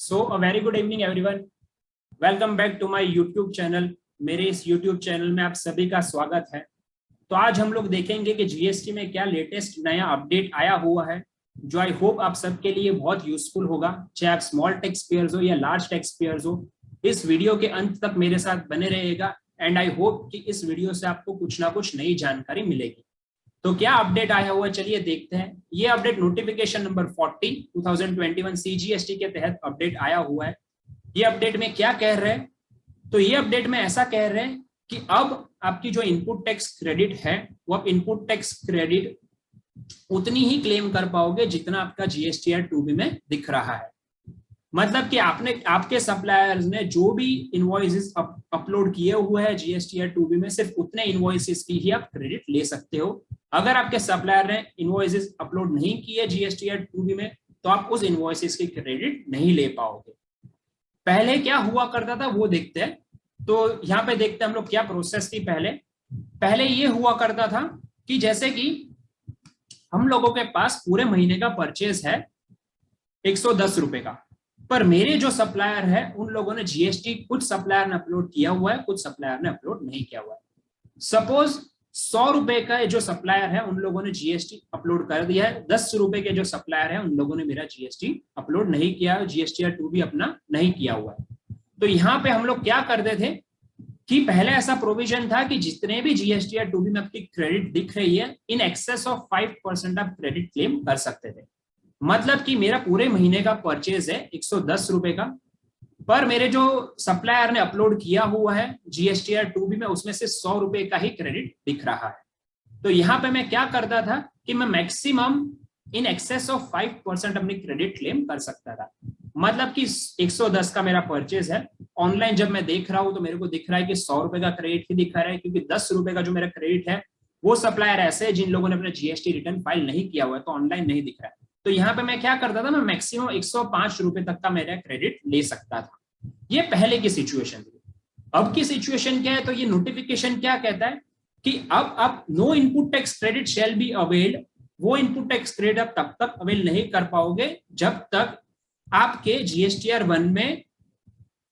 So a very good evening everyone, welcome back to my YouTube channel. मेरे इस YouTube channel में आप सभी का स्वागत है। तो आज हम लोग देखेंगे कि जीएसटी में क्या लेटेस्ट नया अपडेट आया हुआ है, जो आई होप आप सबके लिए बहुत यूजफुल होगा, चाहे आप स्मॉल टैक्स पेयर्स हो या लार्ज टैक्स पेयर्स हो। इस वीडियो के अंत तक मेरे साथ बने रहिएगा एंड आई होप कि इस वीडियो से आपको कुछ ना कुछ नई जानकारी मिलेगी। तो क्या अपडेट आया हुआ है, चलिए देखते हैं। ये अपडेट नोटिफिकेशन नंबर 40 2021 सीजीएसटी के तहत अपडेट आया हुआ है। ये अपडेट में क्या कह रहे हैं, तो ये अपडेट में ऐसा कह रहे हैं कि अब आपकी जो इनपुट टैक्स क्रेडिट है वो आप इनपुट टैक्स क्रेडिट उतनी ही क्लेम कर पाओगे जितना आपका जीएसटीआर 2B में दिख रहा है। मतलब कि आपके सप्लायर्स ने जो भी इनवॉइसेस अपलोड किए हुए हैं जीएसटीआर 2B में, सिर्फ उतने इनवॉइसेस की ही आप क्रेडिट ले सकते हो। अगर आपके सप्लायर ने इनवॉइसेस अपलोड नहीं किए जीएसटीआर 2B में, तो आप उस इनवॉइसेस की क्रेडिट नहीं ले पाओगे। पहले क्या हुआ करता था वो देखते हैं। तो यहाँ पे देखते हैं हम लोग क्या प्रोसेस थी। पहले ये हुआ करता था कि जैसे कि हम लोगों के पास पूरे महीने का परचेज है 110 रुपए का, पर मेरे जो सप्लायर है उन लोगों ने जीएसटी, कुछ सप्लायर ने अपलोड किया हुआ है, कुछ सप्लायर ने अपलोड नहीं किया हुआ है। सपोज 100 रुपए का जो सप्लायर है उन लोगों ने जीएसटी अपलोड कर दिया है, 10 रुपए के जो सप्लायर है उन लोगों ने मेरा जीएसटी अपलोड नहीं किया, जीएसटीआर 2B अपना नहीं किया हुआ है। तो यहाँ पे हम लोग क्या करते थे कि पहले ऐसा प्रोविजन था कि जितने भी जीएसटीआर 2B में आपकी क्रेडिट दिख रही है, इन एक्सेस ऑफ 5% आप क्रेडिट क्लेम कर सकते थे। मतलब कि मेरा पूरे महीने का परचेज है 110 रुपए का, पर मेरे जो सप्लायर ने अपलोड किया हुआ है जीएसटीआर 2B में, उसमें से 100 रुपए का ही क्रेडिट दिख रहा है। तो यहाँ पे मैं क्या करता था कि मैं मैक्सिमम इन एक्सेस ऑफ 5% अपनी क्रेडिट क्लेम कर सकता था। मतलब कि 110 का मेरा परचेज है, ऑनलाइन जब मैं देख रहा हूं तो मेरे को दिख रहा है कि 100 रुपए का क्रेडिट ही दिखा रहा है, क्योंकि 10 रुपए का जो मेरा क्रेडिट है वो सप्लायर ऐसे है जिन लोगों ने अपना जीएसटी रिटर्न फाइल नहीं किया हुआ है, तो ऑनलाइन नहीं दिख रहा है। तो यहाँ पे मैं क्या करता था, मैं मैक्सिमम 105 रुपए तक का मेरा क्रेडिट ले सकता था। ये पहले की सिचुएशन थी। अब की सिचुएशन क्या है, तो ये नोटिफिकेशन क्या कहता है कि अब आप no input tax credit shall be availed. वो इनपुट टैक्स क्रेडिट आप तब तक अवेल नहीं कर पाओगे जब तक आपके जीएसटीआर 1 में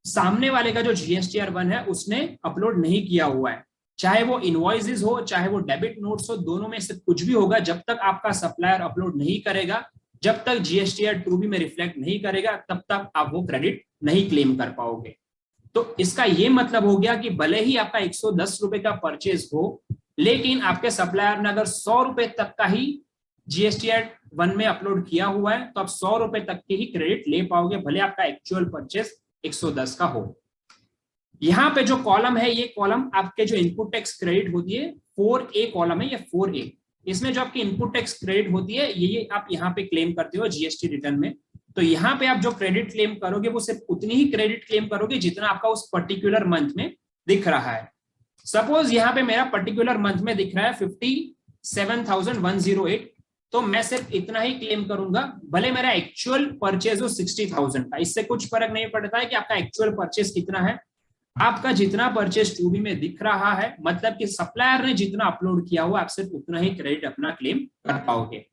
सामने वाले का जो जीएसटीआर 1 है उसने अपलोड नहीं किया हुआ है। चाहे वो इनवॉइसेस हो, चाहे वो डेबिट नोट्स हो, दोनों में से कुछ भी होगा। जब तक आपका सप्लायर अपलोड नहीं करेगा, जब तक जीएसटीआर 2B में रिफ्लेक्ट नहीं करेगा, तब तक आप वो क्रेडिट नहीं क्लेम कर पाओगे। तो इसका ये मतलब हो गया कि भले ही आपका 110 रुपए का परचेज हो, लेकिन आपके सप्लायर ने अगर 100 रुपए तक का ही जीएसटीआर 1 में अपलोड किया हुआ है, तो आप 100 रुपए तक की ही क्रेडिट ले पाओगे, भले आपका एक्चुअल परचेज 110 का हो। यहाँ पे जो कॉलम है, ये कॉलम आपके जो इनपुट टैक्स क्रेडिट होती है 4A कॉलम है, ये 4A। इसमें जो आपकी इनपुट टैक्स क्रेडिट होती है ये आप यहाँ पे क्लेम करते हो जीएसटी रिटर्न में। तो यहाँ पे आप जो क्रेडिट क्लेम करोगे वो सिर्फ उतनी ही क्रेडिट क्लेम करोगे जितना आपका उस पर्टिकुलर मंथ में दिख रहा है। सपोज यहाँ पे मेरा पर्टिकुलर मंथ में दिख रहा है 57,108, तो मैं सिर्फ इतना ही क्लेम करूंगा, भले मेरा एक्चुअल परचेज हो 60,000 का। इससे कुछ फर्क नहीं पड़ता है कि आपका एक्चुअल परचेज कितना है। आपका जितना परचेज 2B में दिख रहा है, मतलब कि सप्लायर ने जितना अपलोड किया हुआ, आप सिर्फ उतना ही क्रेडिट अपना क्लेम कर पाओगे।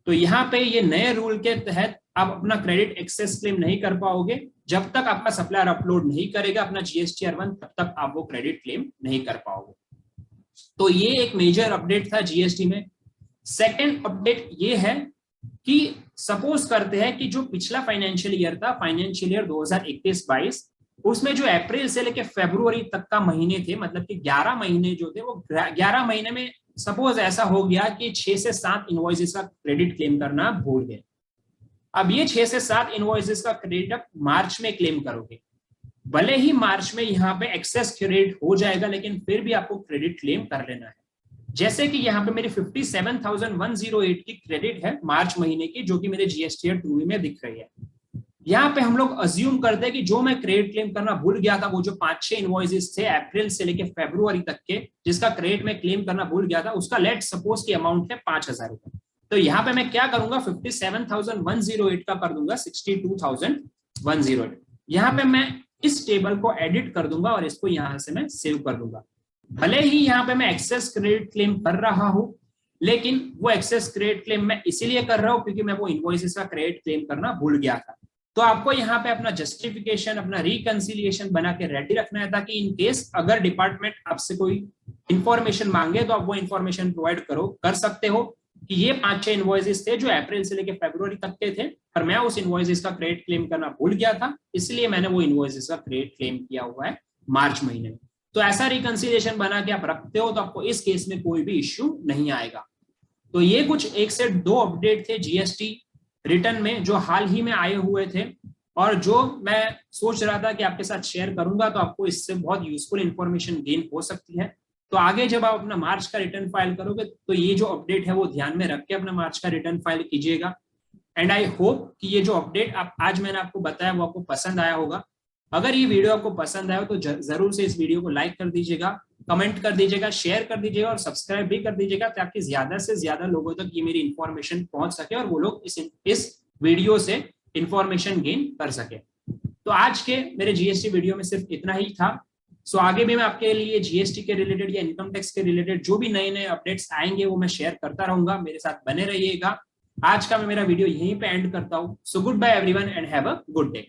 तो यहाँ पे ये नए रूल के तहत आप अपना क्रेडिट एक्सेस क्लेम नहीं कर पाओगे। जब तक आपका सप्लायर अपलोड नहीं करेगा अपना जीएसटीआर 1, तब तक आप वो क्रेडिट क्लेम नहीं कर पाओगे। तो ये एक मेजर अपडेट था जीएसटी में। सेकेंड अपडेट ये है कि सपोज करते हैं कि जो पिछला फाइनेंशियल ईयर था, फाइनेंशियल ईयर 2021-22, उसमें जो अप्रैल से लेकर फरवरी तक का महीने थे, मतलब कि 11 महीने जो थे, वो 11 महीने में सपोज ऐसा हो गया कि 6 से 7 इनवॉइसेस का क्रेडिट क्लेम करना भूल गए। अब ये 6 से 7 इनवॉइसेस का क्रेडिट आप मार्च में क्लेम करोगे। भले ही मार्च में यहाँ पे एक्सेस क्रेडिट हो जाएगा, लेकिन फिर भी आपको क्रेडिट क्लेम कर लेना है। जैसे कि यहाँ पे मेरी 57,108 की क्रेडिट है मार्च महीने की, जो कि मेरे जीएसटीआर 2B में दिख रही है। यहाँ पे हम लोग अज्यूम करते हैं कि जो मैं क्रेडिट क्लेम करना भूल गया था, वो जो 5-6 इनवॉइसेस थे अप्रैल से लेकर फरवरी तक के, जिसका क्रेडिट में क्लेम करना भूल गया था, उसका लेट सपोज की अमाउंट है 5,000 रुपए। तो यहाँ पे मैं क्या करूंगा, 57,108 का कर दूंगा 62,108। यहाँ पे मैं इस टेबल को एडिट कर दूंगा और इसको यहाँ से मैं सेव कर दूंगा। भले ही यहाँ पे मैं एक्सेस क्रेडिट क्लेम कर रहा हूं, लेकिन वो एक्सेस क्रेडिट क्लेम मैं इसीलिए कर रहा हूं क्योंकि मैं वो इनवॉइसेस का क्रेडिट क्लेम करना भूल गया था। तो आपको यहाँ पे अपना जस्टिफिकेशन, अपना रिकंसिलिएशन बना के रेडी रखना है, ताकि इन केस अगर डिपार्टमेंट आपसे कोई इंफॉर्मेशन मांगे तो आप वो इंफॉर्मेशन प्रोवाइड कर सकते हो कि ये 5-6 इनवॉइसेस थे जो अप्रैल से लेकर फरवरी तक के थे, पर मैं उस इनवॉइसेस का क्रेडिट क्लेम करना भूल गया था, इसलिए मैंने वो इनवॉइसेस का क्रेडिट क्लेम किया हुआ है मार्च महीने में। तो ऐसा रिकंसिलिएशन बना के आप रखते हो तो आपको इस केस में कोई भी इश्यू नहीं आएगा। तो ये कुछ 1 से 2 अपडेट थे जीएसटी रिटर्न में जो हाल ही में आए हुए थे, और जो मैं सोच रहा था कि आपके साथ शेयर करूंगा, तो आपको इससे बहुत यूजफुल इंफॉर्मेशन गेन हो सकती है। तो आगे जब आप अपना मार्च का रिटर्न फाइल करोगे तो ये जो अपडेट है वो ध्यान में रख के अपना मार्च का रिटर्न फाइल कीजिएगा। एंड आई होप कि ये जो अपडेट आज मैंने आपको बताया वो आपको पसंद आया होगा। अगर ये वीडियो आपको पसंद आया हो तो जरूर से इस वीडियो को लाइक कर दीजिएगा, कमेंट कर दीजिएगा, शेयर कर दीजिएगा और सब्सक्राइब भी कर दीजिएगा, ताकि ज्यादा से ज्यादा लोगों तक ये मेरी इंफॉर्मेशन पहुंच सके और वो लोग इस वीडियो से इंफॉर्मेशन गेन कर सके। तो आज के मेरे जीएसटी वीडियो में सिर्फ इतना ही था। सो आगे भी मैं आपके लिए जीएसटी के रिलेटेड या इनकम टैक्स के रिलेटेड जो भी नए नए अपडेट्स आएंगे वो मैं शेयर करता रहूंगा। मेरे साथ बने रहिएगा। आज का मैं मेरा वीडियो यहीं पे एंड करता हूं। So goodbye everyone and have a good day.